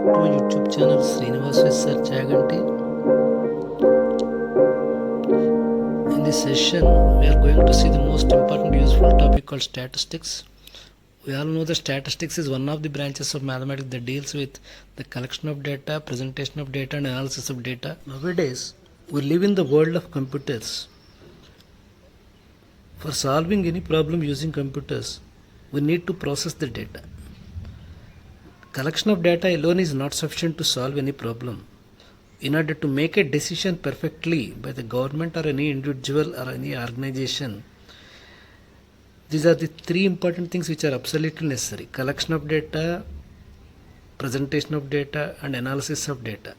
to my YouTube channel Srinivas with Chaganti. In this session, we are going to see the most important useful topic called statistics. We all know that statistics is one of the branches of mathematics that deals with the collection of data, presentation of data, and analysis of data. Nowadays, we live in the world of computers. For solving any problem using computers, we need to process the data. Collection of data alone is not sufficient to solve any problem. In order to make a decision perfectly by the government or any individual or any organization, these are the three important things which are absolutely necessary: collection of data, presentation of data, and analysis of data.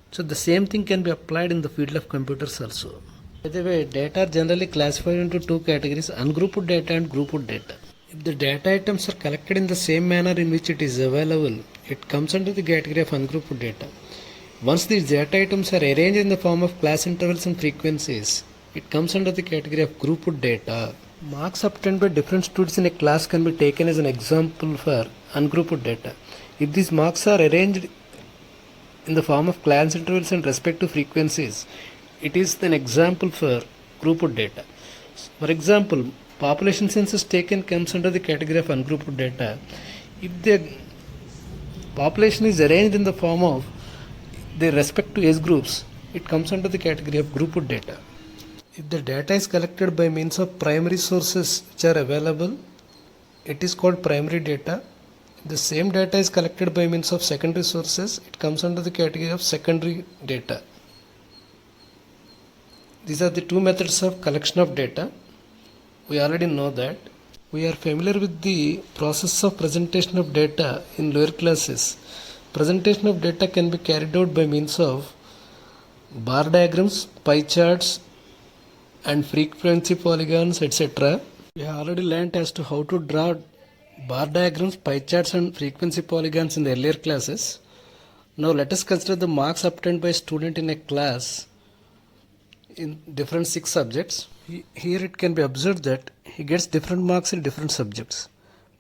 So the same thing can be applied in the field of computers also. By the way, data are generally classified into two categories: ungrouped data and grouped data. If the data items are collected in the same manner in which it is available, it comes under the category of ungrouped data. Once these data items are arranged in the form of class intervals and frequencies, it comes under the category of grouped data. Marks obtained by different students in a class can be taken as an example for ungrouped data. If these marks are arranged in the form of class intervals and respective frequencies, it is an example for grouped data. For example, population census taken comes under the category of ungrouped data. If the population is arranged in the form of their respective age groups, it comes under the category of grouped data. If the data is collected by means of primary sources which are available, it is called primary data. If the same data is collected by means of secondary sources, it comes under the category of secondary data. These are the two methods of collection of data. We already know that. We are familiar with the process of presentation of data in lower classes. Presentation of data can be carried out by means of bar diagrams, pie charts, and frequency polygons, etc. We have already learnt as to how to draw bar diagrams, pie charts, and frequency polygons in the earlier classes. Now let us consider the marks obtained by a student in a class in different 6 subjects. Here it can be observed that he gets different marks in different subjects.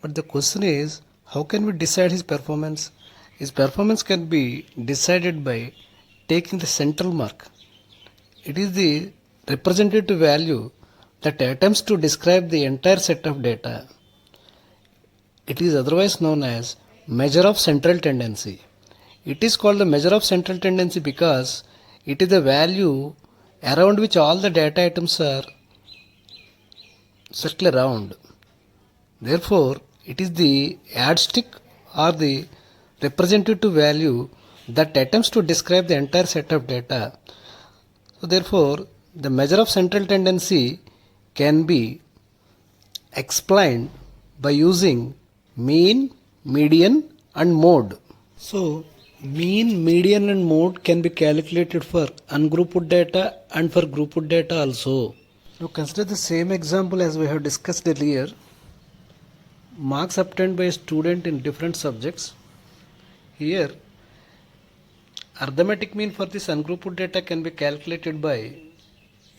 But the question is, how can we decide his performance? His performance can be decided by taking the central mark. It is the representative value that attempts to describe the entire set of data. It is otherwise known as measure of central tendency. It is called the measure of central tendency because it is the value around which all the data items are circle around. Therefore, it is the yardstick or the representative value that attempts to describe the entire set of data. So therefore, the measure of central tendency can be explained by using mean, median, and mode. So, mean, median, and mode can be calculated for ungrouped data and for grouped data also. Now consider the same example as we have discussed earlier. Marks obtained by a student in different subjects. Here, arithmetic mean for this ungrouped data can be calculated by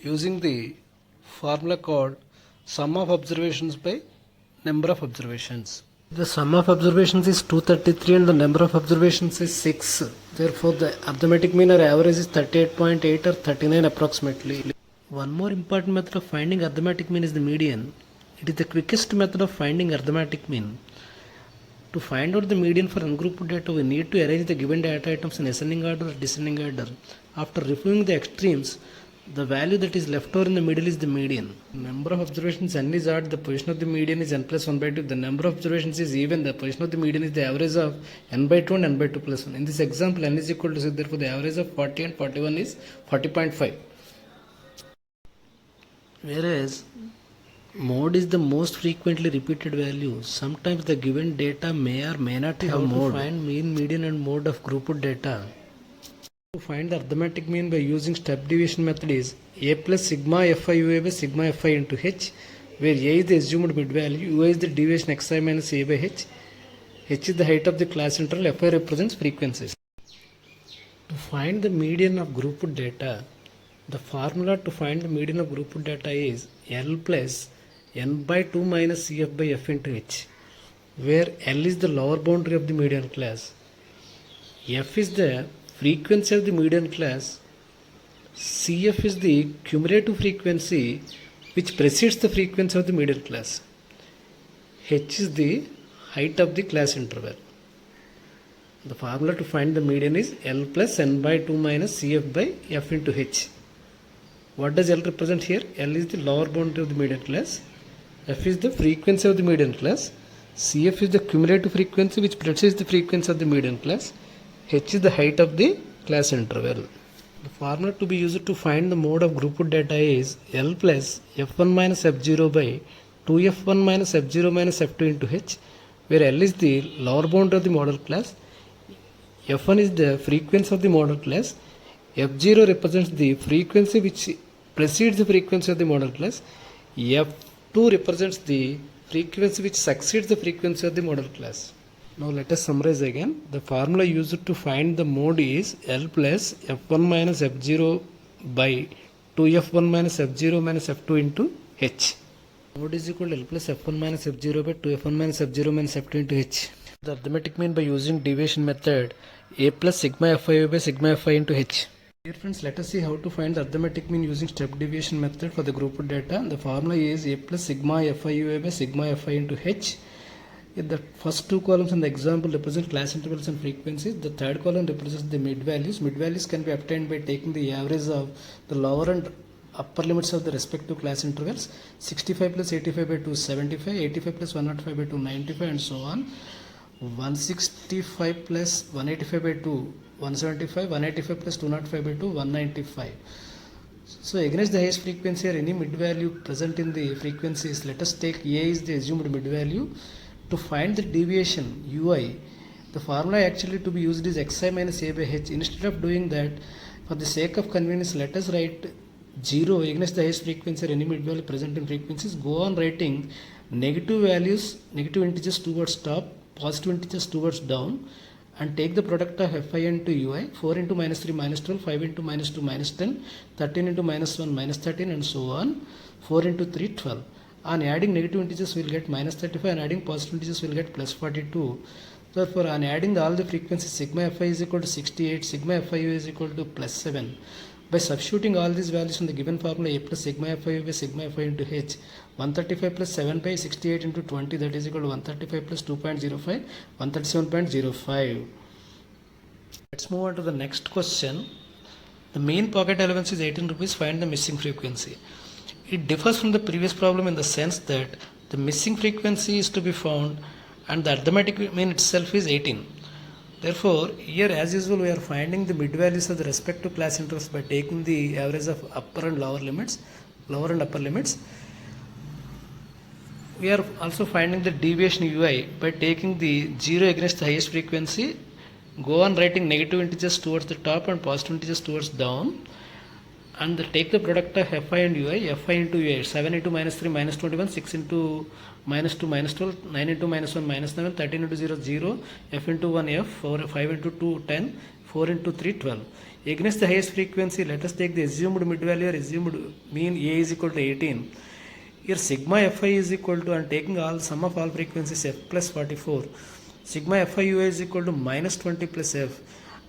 using the formula called sum of observations by number of observations. The sum of observations is 233 and the number of observations is 6. Therefore, the arithmetic mean or average is 38.8 or 39 approximately. One more important method of finding arithmetic mean is the median. It is the quickest method of finding arithmetic mean. To find out the median for ungrouped data, we need to arrange the given data items in ascending order or descending order. After removing the extremes, the value that is left over in the middle is the median. Number of observations n is odd, the position of the median is n plus 1 by 2. The number of observations is even, the position of the median is the average of n by 2 and n by 2 plus 1. In this example, n is equal to 6, therefore the average of 40 and 41 is 40.5. Whereas mode is the most frequently repeated value. Sometimes the given data may or may not have mode. To find mean, median, and mode of grouped data. To find the arithmetic mean by using step deviation method is a plus sigma fi ua by sigma fi into h, where a is the assumed mid value, ua is the deviation xi minus a by h is the height of the class interval, fi represents frequencies. To find the median of grouped data, the formula to find the median of grouped data is L plus n by 2 minus Cf by f into h, where L is the lower boundary of the median class. F is the frequency of the median class, CF is the cumulative frequency which precedes the frequency of the median class, H is the height of the class interval. The formula to find the median is L plus n by 2 minus CF by F into H. What does L represent here? L is the lower boundary of the median class, F is the frequency of the median class, CF is the cumulative frequency which precedes the frequency of the median class, H is the height of the class interval. The formula to be used to find the mode of grouped data is L plus F1 minus F0 by 2F1 minus F0 minus F2 into H, where L is the lower boundary of the model class, F1 is the frequency of the model class, F0 represents the frequency which precedes the frequency of the model class, F2 represents the frequency which succeeds the frequency of the model class. Now let us summarize again. The formula used to find the mode is L plus F1 minus F0 by 2F1 minus F0 minus F2 into H. Mode is equal to L plus F1 minus F0 by 2F1 minus F0 minus F2 into H. The arithmetic mean by using deviation method A plus sigma Fi by sigma Fi into H. Dear friends, let us see how to find the arithmetic mean using step deviation method for the grouped data. The formula is A plus sigma Fi by sigma Fi into H. The first two columns in the example represent class intervals and frequencies. The third column represents the mid values. Mid values can be obtained by taking the average of the lower and upper limits of the respective class intervals. 65 plus 85 by 2 75, 85 plus 105 by 2 95 and so on. 165 plus 185 by 2 175, 185 plus 205 by 2 195. So against the highest frequency or any mid value present in the frequencies, let us take A is the assumed mid value. To find the deviation ui, the formula actually to be used is xi minus a by h. Instead of doing that, for the sake of convenience, let us write 0 against the highest frequency or any mid value present in frequencies. Go on writing negative values, negative integers towards top, positive integers towards down, and take the product of fi into ui. 4 into minus 3 minus 12, 5 into minus 2 minus 10, 13 into minus 1 minus 13 and so on. 4 into 3 12. On adding negative integers we will get minus 35, and adding positive integers we will get plus 42. Therefore on adding all the frequencies, sigma fi is equal to 68, sigma fiu is equal to plus 7. By substituting all these values in the given formula, A plus sigma fiu by sigma fi into h, 135 plus 7 by 68 into 20, that is equal to 135 plus 2.05, 137.05. Let's move on to the next question. The mean pocket allowance is 18 rupees, find the missing frequency. It differs from the previous problem in the sense that the missing frequency is to be found and the arithmetic mean itself is 18. Therefore, here as usual we are finding the mid values of the respective class intervals by taking the average of upper and lower limits, lower and upper limits. We are also finding the deviation ui by taking the 0 against the highest frequency. Go on writing negative integers towards the top and positive integers towards down, and take the product of fi and ui. Fi into ui, 7 into minus 3 minus 21, 6 into minus 2 minus 12, 9 into minus 1 minus 7, 13 into 0 0, f into 1 f, 5 into 2 10, 4 into 3 12. Against the highest frequency, let us take the assumed mid value or assumed mean a is equal to 18. Here sigma fi is equal to, and taking all sum of all frequencies, f plus 44. Sigma fi ui is equal to minus 20 plus f.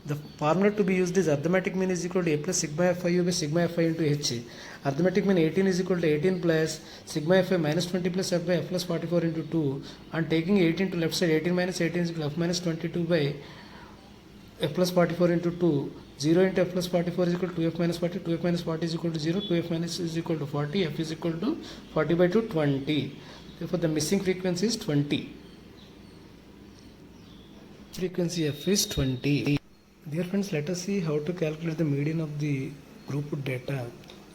The formula to be used is arithmetic mean is equal to a plus sigma fi by sigma fi into h. Arithmetic mean 18 is equal to 18 plus sigma fi minus 20 plus f by f plus 44 into 2, and taking 18 to left side, 18 minus 18 is equal to f minus 22 by f plus 44 into 2. 0 into f plus 44 is equal to 2f minus 40, 2f minus 40 is equal to 0, 2f minus is equal to 40, f is equal to 40 by 2 20. Therefore the missing frequency is 20. Frequency f is 20. Dear friends, let us see how to calculate the median of the grouped data.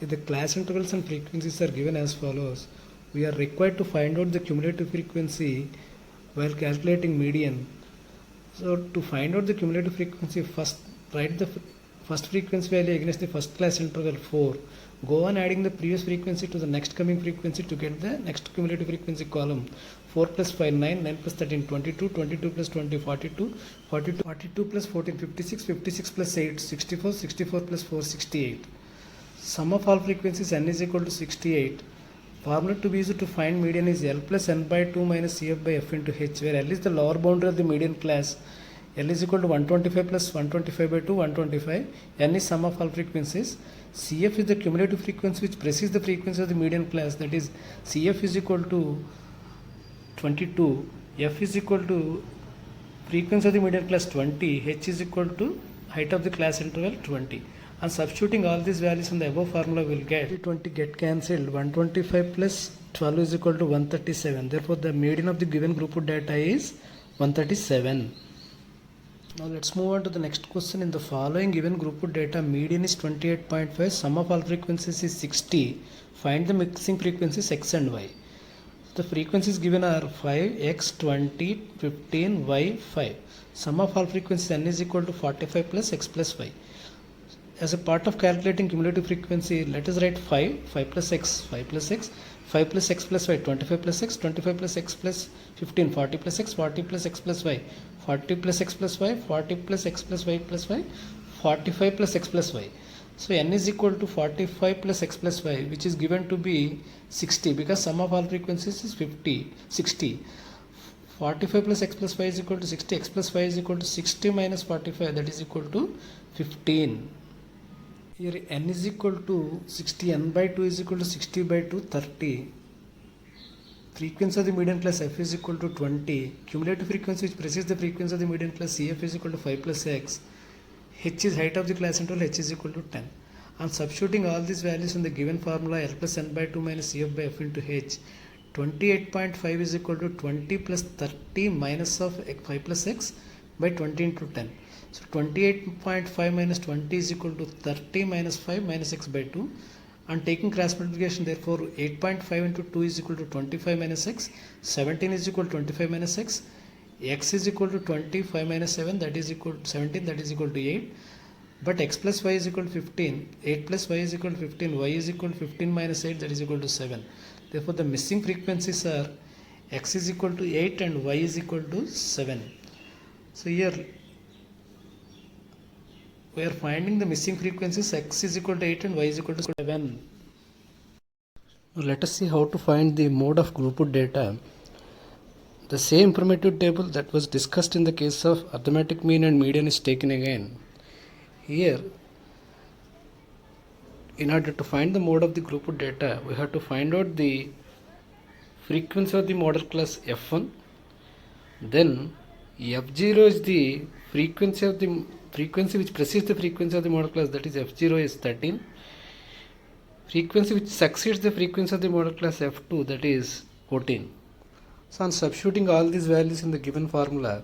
If the class intervals and frequencies are given as follows, we are required to find out the cumulative frequency while calculating median. So to find out the cumulative frequency, first write the first frequency value against the first class interval 4. Go on adding the previous frequency to the next coming frequency to get the next cumulative frequency column. 4 plus 5 9, 9 plus 13 22, 22 plus 20 42, 42, 42 plus 14 56, 56 plus 8 64, 64 plus 4 68. Sum of all frequencies n is equal to 68. Formula to be used to find median is L plus n by 2 minus CF by F into H, where L is the lower boundary of the median class, L is equal to 125 plus 125 by 2, 125. N is sum of all frequencies. CF is the cumulative frequency which precedes the frequency of the median class, that is CF is equal to 22, F is equal to frequency of the median class 20, H is equal to height of the class interval 20. And substituting all these values in the above formula, we will get 20 get cancelled. 125 plus 12 is equal to 137. Therefore, the median of the given group of data is 137. Now let's move on to the next question. In the following given group of data, median is 28.5, sum of all frequencies is 60. Find the mixing frequencies x and y. The frequencies given are 5, x, 20, 15, y, 5. Sum of all frequencies n is equal to 45 plus x plus y. As a part of calculating cumulative frequency, let us write 5, 5 plus x, 5 plus x, 5 plus x plus y, 25 plus x, 25 plus x plus 15, 40 plus x, 40 plus x plus y, 40 plus x plus y, 40 plus x plus y plus y, 45 plus x plus y. So n is equal to 45 plus x plus y, which is given to be 60 because sum of all frequencies is 60. 45 plus x plus y is equal to 60, x plus y is equal to 60 minus 45, that is equal to 15. Here n is equal to 60, n by 2 is equal to 60 by 2, 30. Frequency of the median class f is equal to 20. Cumulative frequency which precedes the frequency of the median class cf is equal to 5 plus x. H is height of the class interval, h is equal to 10. And substituting all these values in the given formula, L plus n by 2 minus cf by f into h, 28.5 is equal to 20 plus 30 minus of 5 plus x by 20 into 10. So 28.5 minus 20 is equal to 30 minus 5 minus x by 2. And taking cross multiplication, therefore 8.5 into 2 is equal to 25 minus x, 17 is equal to 25 minus x, x is equal to 25 minus 7, that is equal to 17, that is equal to 8. But x plus y is equal to 15, 8 plus y is equal to 15, y is equal to 15 minus 8, that is equal to 7. Therefore, the missing frequencies are x is equal to 8 and y is equal to 7. So here we are finding the missing frequencies, x is equal to 8 and y is equal to 7. Now let us see how to find the mode of grouped data. The same primitive table that was discussed in the case of arithmetic mean and median is taken again. Here, in order to find the mode of the grouped data, we have to find out the frequency of the model class f1. Then f0 is the frequency which precedes the frequency of the model class, that is f0 is 13. Frequency which succeeds the frequency of the model class f2, that is 14. So on substituting all these values in the given formula,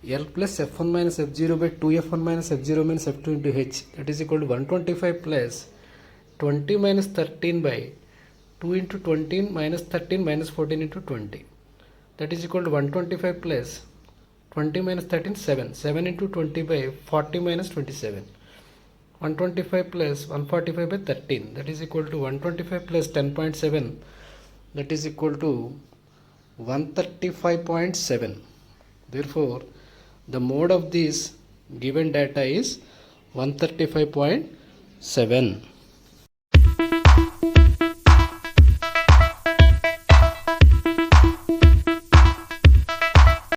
L plus f1 minus f0 by 2f1 minus f0 minus f2 into h, that is equal to 125 plus 20 minus 13 by 2 into 20 minus 13 minus 14 into 20, that is equal to 125 plus 20 minus 13, 7. 7 into 20 by 40 minus 27. 125 plus 145 by 13, that is equal to 125 plus 10.7, that is equal to 135.7. Therefore, the mode of this given data is 135.7.